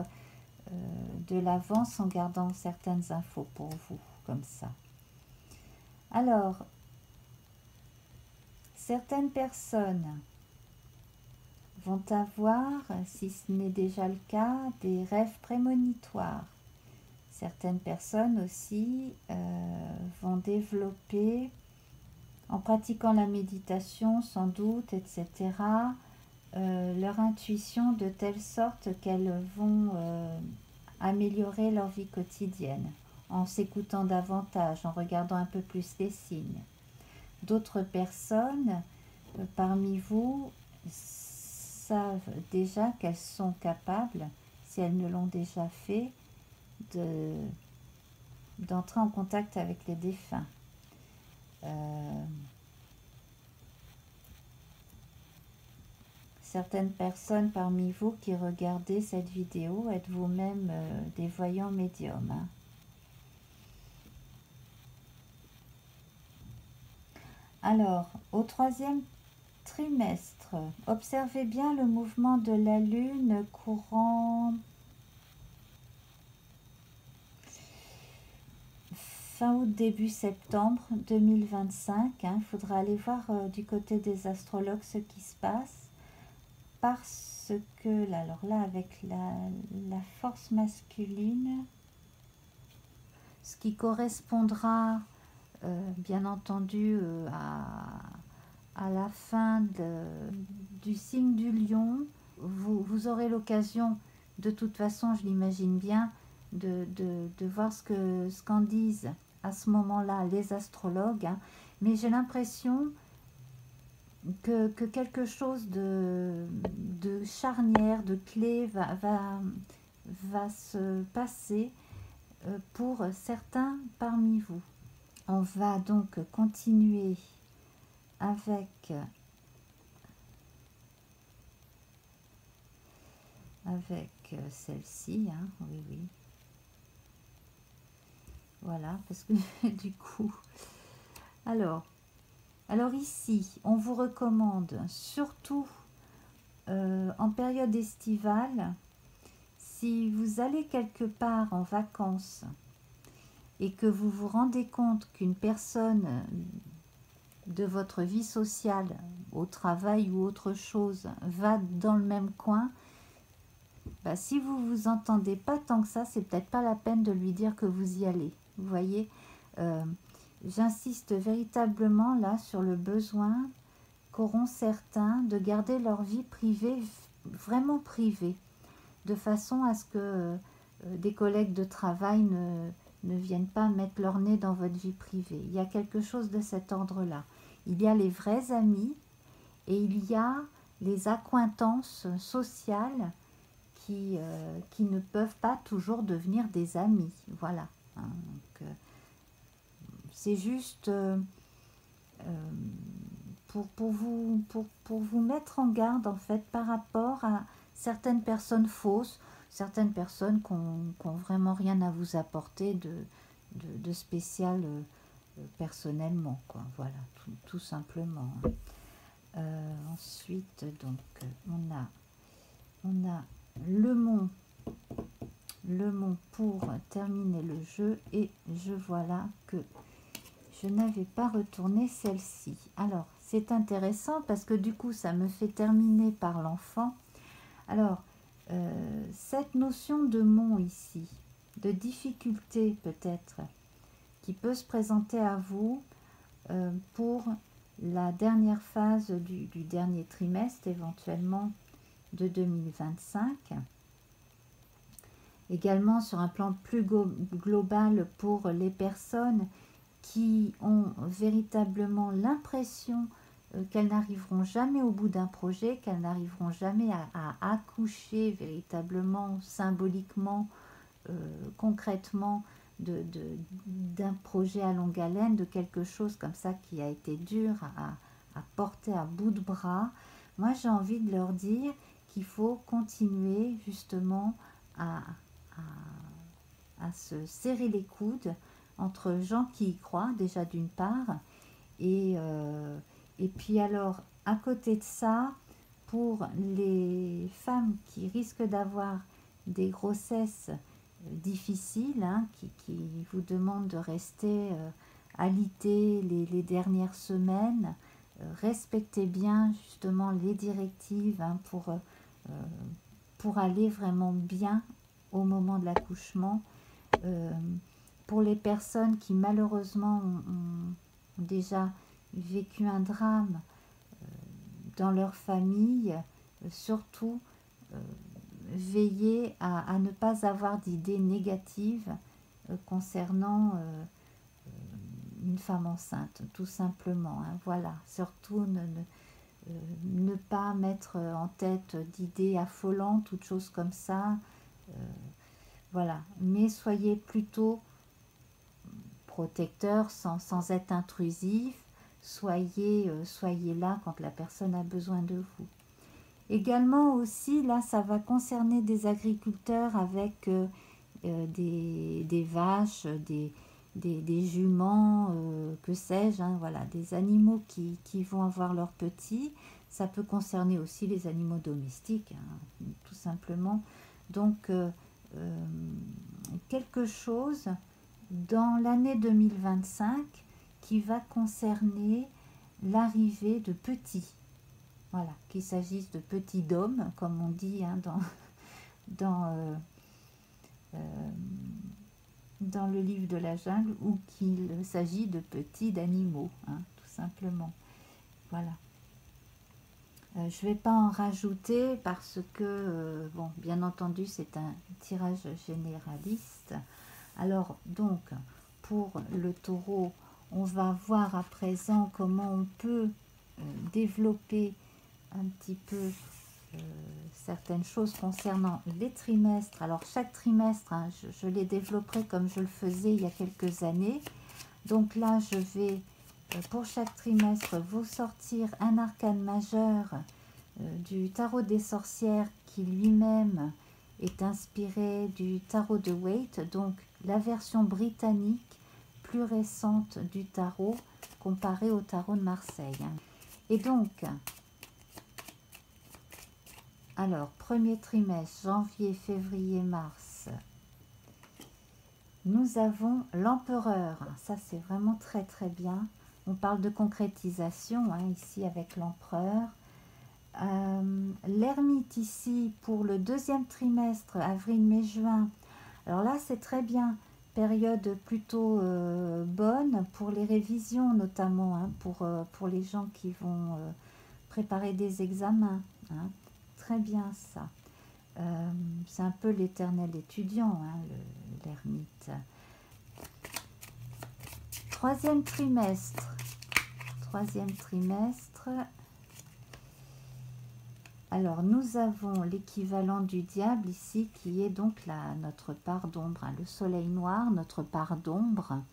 de l'avance en gardant certaines infos pour vous, comme ça. Alors, certaines personnes vont avoir, si ce n'est déjà le cas, des rêves prémonitoires. Certaines personnes aussi vont développer, en pratiquant la méditation sans doute, etc., leur intuition de telle sorte qu'elles vont améliorer leur vie quotidienne en s'écoutant davantage, en regardant un peu plus les signes. D'autres personnes parmi vous savent déjà qu'elles sont capables, si elles ne l'ont déjà fait, d'entrer en contact avec les défunts. Certaines personnes parmi vous qui regardez cette vidéo êtes vous-même des voyants médiums. Hein. Alors, au 3e trimestre, observez bien le mouvement de la Lune courant fin août, début septembre 2025. Il faudra aller voir du côté des astrologues ce qui se passe. Parce que, alors là, avec la force masculine, ce qui correspondra, bien entendu, à la fin du signe du lion, vous aurez l'occasion, de toute façon, je l'imagine bien, de voir ce qu'en disent à ce moment-là les astrologues. Hein. Mais j'ai l'impression que quelque chose de charnière, de clé va se passer pour certains parmi vous. On va donc continuer avec celle-ci, hein, oui, oui. Voilà, parce que du coup... Alors ici, on vous recommande, surtout en période estivale, si vous allez quelque part en vacances et que vous vous rendez compte qu'une personne de votre vie sociale, au travail ou autre chose, va dans le même coin, bah, si vous ne vous entendez pas tant que ça, c'est peut-être pas la peine de lui dire que vous y allez. Vous voyez, j'insiste véritablement là sur le besoin qu'auront certains de garder leur vie privée, vraiment privée, de façon à ce que des collègues de travail ne viennent pas mettre leur nez dans votre vie privée. Il y a quelque chose de cet ordre-là. Il y a les vrais amis et il y a les accointances sociales qui ne peuvent pas toujours devenir des amis. Voilà. Hein, donc, c'est juste pour vous mettre en garde en fait par rapport à certaines personnes fausses, certaines personnes qui n'ont vraiment rien à vous apporter de spécial personnellement, quoi. Voilà, tout simplement. Ensuite, donc, on a le mont pour terminer le jeu, et je vois là que je n'avais pas retourné celle-ci. Alors, c'est intéressant parce que du coup, ça me fait terminer par l'enfant. Alors, cette notion de mont ici, de difficulté peut-être, qui peut se présenter à vous pour la dernière phase du dernier trimestre, éventuellement de 2025. Également sur un plan plus global pour les personnes qui ont véritablement l'impression qu'elles n'arriveront jamais au bout d'un projet, qu'elles n'arriveront jamais à accoucher véritablement, symboliquement, concrètement d'un projet à longue haleine, de quelque chose comme ça qui a été dur à porter à bout de bras. Moi, j'ai envie de leur dire qu'il faut continuer justement à se serrer les coudes entre gens qui y croient, déjà d'une part, et puis alors, à côté de ça, pour les femmes qui risquent d'avoir des grossesses difficiles, hein, qui vous demandent de rester alité les dernières semaines, respectez bien justement les directives, hein, pour aller vraiment bien au moment de l'accouchement. Pour les personnes qui malheureusement ont déjà vécu un drame dans leur famille, surtout veillez à ne pas avoir d'idées négatives concernant une femme enceinte, tout simplement, hein, voilà. Surtout ne pas mettre en tête d'idées affolantes, toutes choses comme ça, voilà. Mais soyez plutôt protecteur sans être intrusif, soyez là quand la personne a besoin de vous. Également aussi, là, ça va concerner des agriculteurs avec des vaches, des juments, que sais-je, hein, voilà, des animaux qui vont avoir leurs petits. Ça peut concerner aussi les animaux domestiques, hein, tout simplement. Donc, quelque chose dans l'année 2025 qui va concerner l'arrivée de petits. Voilà, qu'il s'agisse de petits dômes, comme on dit, hein, dans le livre de la jungle, ou qu'il s'agit de petits d'animaux, hein, tout simplement. Voilà. Je ne vais pas en rajouter parce que, bon, bien entendu, c'est un tirage généraliste. Alors, donc, pour le taureau, on va voir à présent comment on peut développer un petit peu certaines choses concernant les trimestres. Alors, chaque trimestre, hein, je les développerai comme je le faisais il y a quelques années. Donc là, je vais, pour chaque trimestre, vous sortir un arcane majeur du tarot des sorcières qui lui-même est inspiré du tarot de Waite, donc la version britannique plus récente du tarot comparée au tarot de Marseille. Et donc, alors, premier trimestre, janvier, février, mars, nous avons l'empereur. Ça, c'est vraiment très très bien. On parle de concrétisation, hein, ici avec l'empereur. L'ermite ici pour le deuxième trimestre, avril, mai, juin. Alors là, c'est très bien. Période plutôt bonne pour les révisions notamment, hein, pour les gens qui vont préparer des examens. Hein. Très bien ça. C'est un peu l'éternel étudiant, hein, l'ermite. Troisième trimestre. Alors, nous avons l'équivalent du diable ici, qui est donc notre part d'ombre, hein, le soleil noir, notre part d'ombre.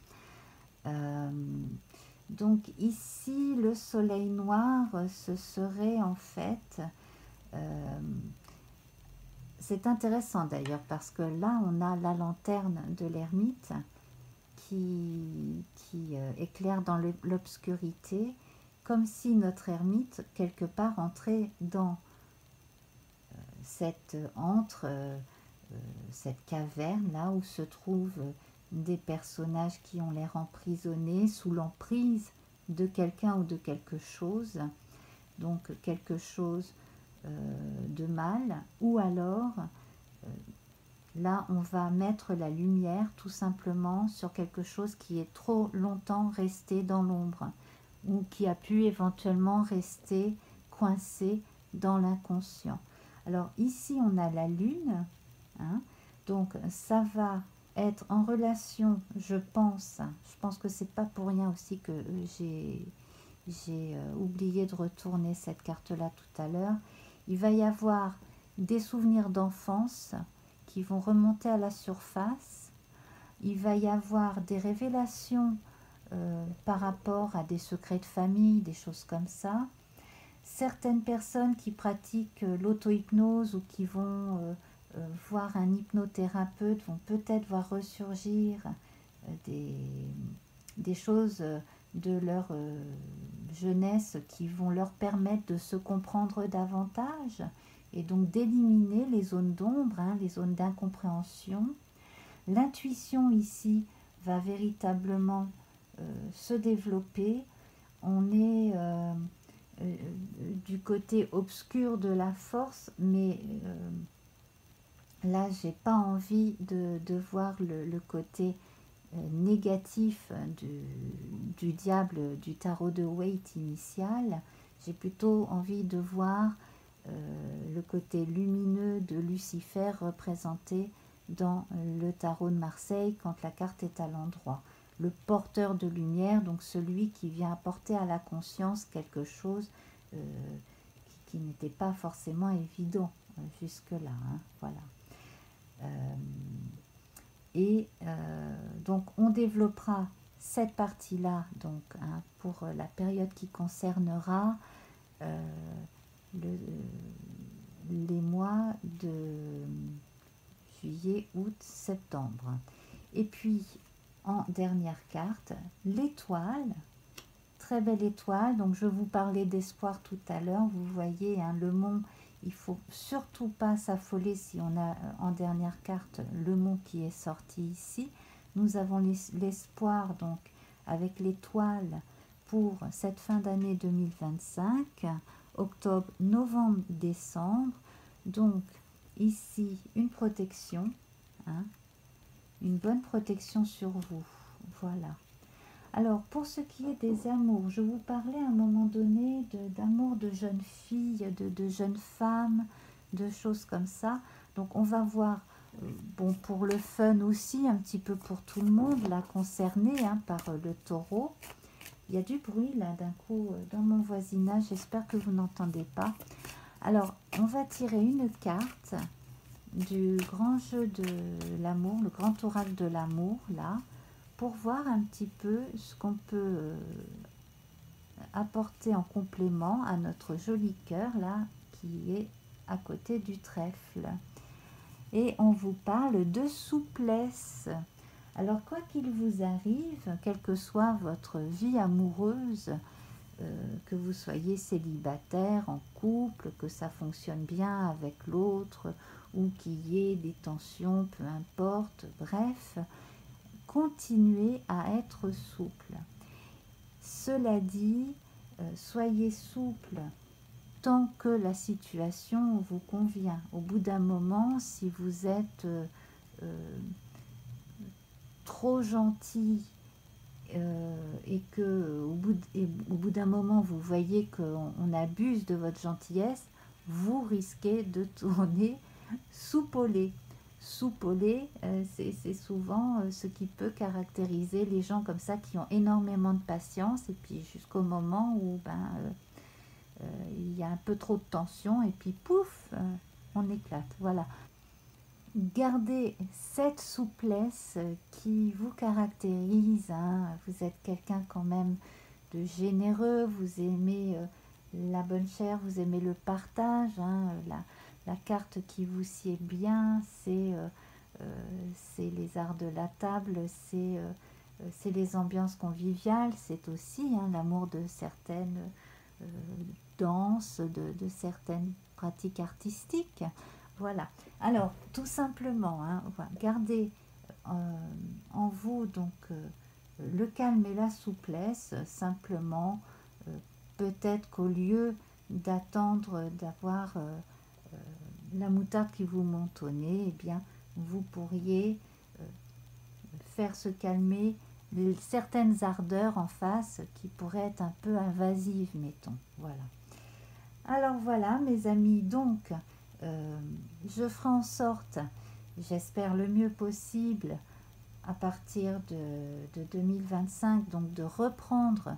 Donc ici, le soleil noir, ce serait en fait... c'est intéressant d'ailleurs, parce que là, on a la lanterne de l'ermite qui éclaire dans l'obscurité, comme si notre ermite, quelque part, entrait dans cette caverne là où se trouvent des personnages qui ont l'air emprisonnés sous l'emprise de quelqu'un ou de quelque chose, donc quelque chose de mal, ou alors là on va mettre la lumière tout simplement sur quelque chose qui est trop longtemps resté dans l'ombre ou qui a pu éventuellement rester coincé dans l'inconscient. Alors ici on a la lune, hein, donc ça va être en relation, je pense que c'est pas pour rien aussi que j'ai oublié de retourner cette carte là tout à l'heure. Il va y avoir des souvenirs d'enfance qui vont remonter à la surface, il va y avoir des révélations par rapport à des secrets de famille, des choses comme ça. Certaines personnes qui pratiquent l'auto-hypnose ou qui vont voir un hypnothérapeute vont peut-être voir ressurgir des choses de leur jeunesse qui vont leur permettre de se comprendre davantage, et donc d'éliminer les zones d'ombre, hein, les zones d'incompréhension. L'intuition ici va véritablement se développer. On est du côté obscur de la force, mais là j'ai pas envie de voir le côté négatif du diable du tarot de Waite initial. J'ai plutôt envie de voir le côté lumineux de Lucifer représenté dans le tarot de Marseille quand la carte est à l'endroit. Le porteur de lumière, donc celui qui vient apporter à la conscience quelque chose qui n'était pas forcément évident jusque-là. Hein, voilà. Donc on développera cette partie-là donc hein, pour la période qui concernera les mois de juillet, août, septembre. Et puis en dernière carte, l'étoile, très belle étoile. Donc je vous parlais d'espoir tout à l'heure, vous voyez hein, le mont. Il faut surtout pas s'affoler si on a en dernière carte le mont qui est sorti ici. Nous avons l'espoir donc avec l'étoile pour cette fin d'année 2025, octobre, novembre, décembre. Donc ici une protection, hein, une bonne protection sur vous. Voilà. Alors, pour ce qui est des amours, je vous parlais à un moment donné d'amour de jeunes filles, de jeunes femmes, de choses comme ça. Donc, on va voir, bon, pour le fun aussi, un petit peu pour tout le monde, là, concerné hein, par le taureau. Il y a du bruit, là, d'un coup, dans mon voisinage. J'espère que vous n'entendez pas. Alors, on va tirer une carte du grand jeu de l'amour, le grand oracle de l'amour, là, pour voir un petit peu ce qu'on peut apporter en complément à notre joli cœur là qui est à côté du trèfle. Et on vous parle de souplesse. Alors quoi qu'il vous arrive, quelle que soit votre vie amoureuse, que vous soyez célibataire, en couple, que ça fonctionne bien avec l'autre ou qu'il y ait des tensions, peu importe, bref, continuez à être souple. Cela dit, soyez souple tant que la situation vous convient. Au bout d'un moment, si vous êtes trop gentil et que au bout d'un moment vous voyez qu'on abuse de votre gentillesse, vous risquez de tourner soupolé. Soupolé, c'est souvent ce qui peut caractériser les gens comme ça qui ont énormément de patience et puis jusqu'au moment où il y a un peu trop de tension et puis pouf, on éclate. Voilà. Gardez cette souplesse qui vous caractérise. Hein. Vous êtes quelqu'un quand même de généreux, vous aimez la bonne chair, vous aimez le partage. Hein. La carte qui vous sied bien, c'est les arts de la table, c'est les ambiances conviviales, c'est aussi hein, l'amour de certaines danses, de certaines pratiques artistiques. Voilà. Alors, tout simplement, hein, gardez en vous donc le calme et la souplesse. Simplement, peut-être qu'au lieu d'attendre d'avoir la moutarde qui vous monte au nez, eh bien, vous pourriez faire se calmer certaines ardeurs en face qui pourraient être un peu invasives, mettons. Voilà. Alors voilà, mes amis, donc, je ferai en sorte, j'espère le mieux possible, à partir de 2025, donc de reprendre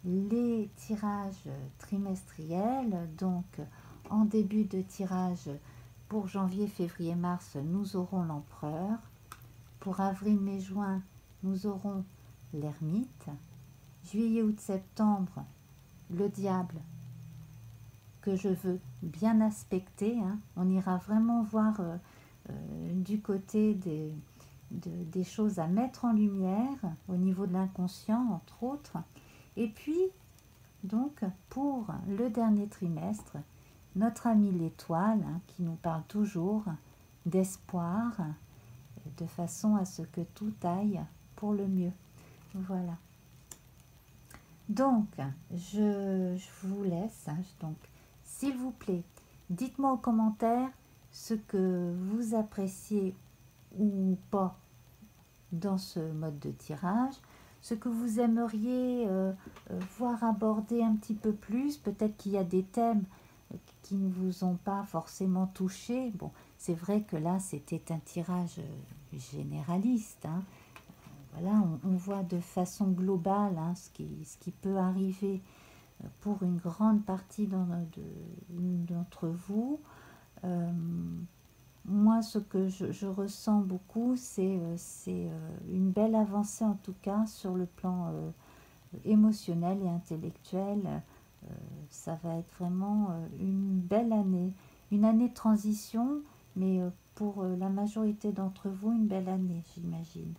les tirages trimestriels. Donc, en début de tirage, pour janvier, février, mars, nous aurons l'empereur. Pour avril, mai, juin, nous aurons l'ermite. Juillet, août, septembre, le diable, que je veux bien aspecter. Hein. On ira vraiment voir du côté des choses à mettre en lumière, au niveau de l'inconscient, entre autres. Et puis, donc, pour le dernier trimestre, notre ami l'étoile, hein, qui nous parle toujours d'espoir, de façon à ce que tout aille pour le mieux. Voilà. Donc, je vous laisse. Hein, donc, s'il vous plaît, dites-moi en commentaire ce que vous appréciez ou pas dans ce mode de tirage, ce que vous aimeriez voir aborder un petit peu plus. Peut-être qu'il y a des thèmes qui ne vous ont pas forcément touché. Bon, c'est vrai que là, c'était un tirage généraliste. Hein. Voilà, on voit de façon globale hein, ce qui peut arriver pour une grande partie d'entre vous. Moi, ce que je ressens beaucoup, c'est une belle avancée en tout cas sur le plan émotionnel et intellectuel. Ça va être vraiment une belle année, une année de transition, mais pour la majorité d'entre vous, une belle année, j'imagine.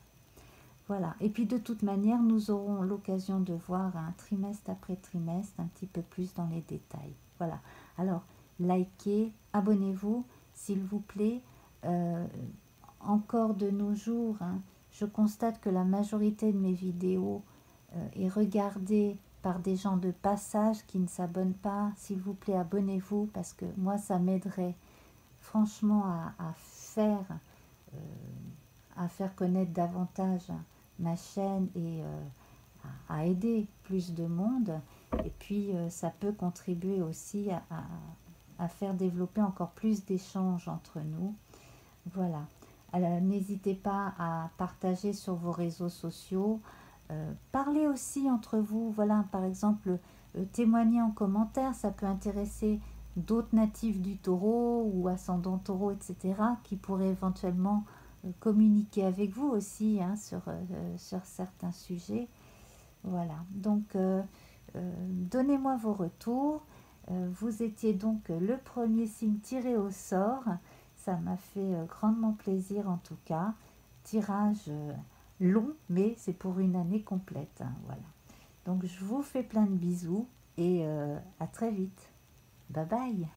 Voilà, et puis de toute manière, nous aurons l'occasion de voir un trimestre après trimestre, un petit peu plus dans les détails. Voilà, alors likez, abonnez-vous, s'il vous plaît. Encore de nos jours, hein, je constate que la majorité de mes vidéos est regardée par des gens de passage qui ne s'abonnent pas. S'il vous plaît, abonnez-vous parce que moi, ça m'aiderait franchement à faire connaître davantage ma chaîne et à aider plus de monde. Et puis, ça peut contribuer aussi à faire développer encore plus d'échanges entre nous. Voilà. Alors, n'hésitez pas à partager sur vos réseaux sociaux. Parlez aussi entre vous. Voilà, par exemple, témoigner en commentaire, ça peut intéresser d'autres natifs du taureau ou ascendant taureau, etc., qui pourraient éventuellement communiquer avec vous aussi hein, sur certains sujets. Voilà, donc donnez-moi vos retours. Vous étiez donc le premier signe tiré au sort. Ça m'a fait grandement plaisir en tout cas. Tirage long, mais c'est pour une année complète. Hein, voilà. Donc je vous fais plein de bisous et à très vite. Bye bye.